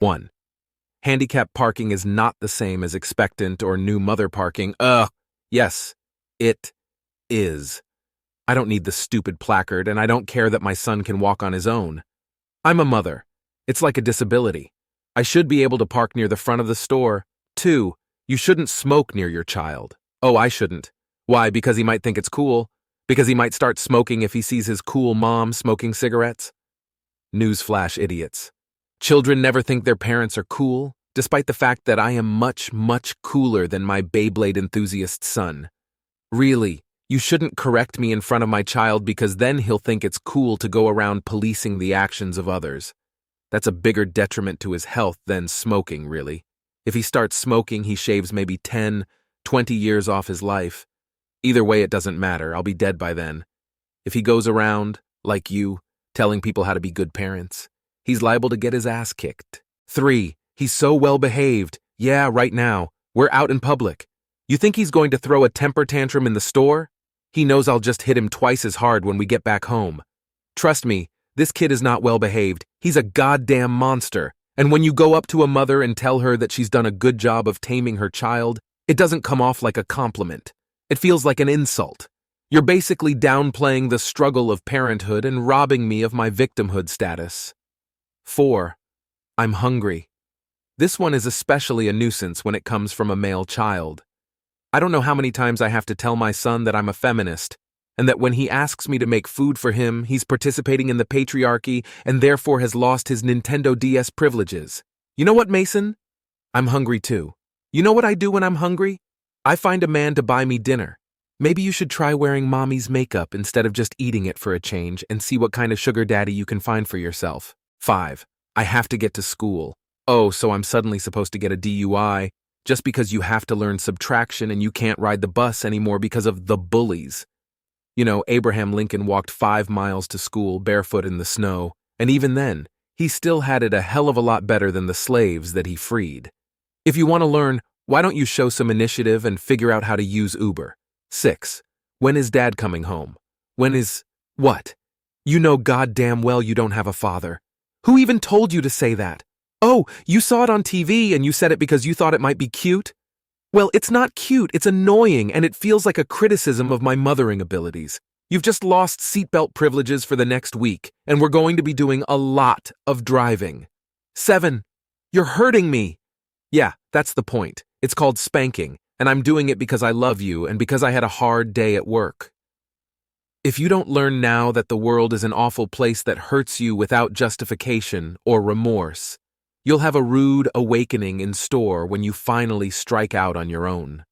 1. Handicap parking is not the same as expectant or new mother parking. Yes, it is. I don't need the stupid placard, and I don't care that my son can walk on his own. I'm a mother. It's like a disability. I should be able to park near the front of the store. 2. You shouldn't smoke near your child. Oh, I shouldn't. Why? Because he might think it's cool? Because he might start smoking if he sees his cool mom smoking cigarettes? Newsflash, idiots. Children never think their parents are cool, despite the fact that I am much, much cooler than my Beyblade enthusiast son. Really, you shouldn't correct me in front of my child because then he'll think it's cool to go around policing the actions of others. That's a bigger detriment to his health than smoking, really. If he starts smoking, he shaves maybe 10, 20 years off his life. Either way, it doesn't matter. I'll be dead by then. If he goes around, like you, telling people how to be good parents, he's liable to get his ass kicked. 3. He's so well behaved. Yeah, right now. We're out in public. You think he's going to throw a temper tantrum in the store? He knows I'll just hit him twice as hard when we get back home. Trust me, this kid is not well behaved. He's a goddamn monster. And when you go up to a mother and tell her that she's done a good job of taming her child, it doesn't come off like a compliment. It feels like an insult. You're basically downplaying the struggle of parenthood and robbing me of my victimhood status. 4. I'm hungry. This one is especially a nuisance when it comes from a male child. I don't know how many times I have to tell my son that I'm a feminist, and that when he asks me to make food for him, he's participating in the patriarchy and therefore has lost his Nintendo DS privileges. You know what, Mason? I'm hungry too. You know what I do when I'm hungry? I find a man to buy me dinner. Maybe you should try wearing mommy's makeup instead of just eating it for a change and see what kind of sugar daddy you can find for yourself. 5. I have to get to school. Oh, so I'm suddenly supposed to get a DUI just because you have to learn subtraction and you can't ride the bus anymore because of the bullies. You know, Abraham Lincoln walked 5 miles to school barefoot in the snow, and even then, he still had it a hell of a lot better than the slaves that he freed. If you want to learn, why don't you show some initiative and figure out how to use Uber? 6. When is Dad coming home? When is... what? You know goddamn well you don't have a father. Who even told you to say that? Oh, you saw it on TV and you said it because you thought it might be cute? Well, it's not cute, it's annoying, and it feels like a criticism of my mothering abilities. You've just lost seatbelt privileges for the next week, and we're going to be doing a lot of driving. 7. You're hurting me. Yeah, that's the point. It's called spanking, and I'm doing it because I love you and because I had a hard day at work. If you don't learn now that the world is an awful place that hurts you without justification or remorse, you'll have a rude awakening in store when you finally strike out on your own.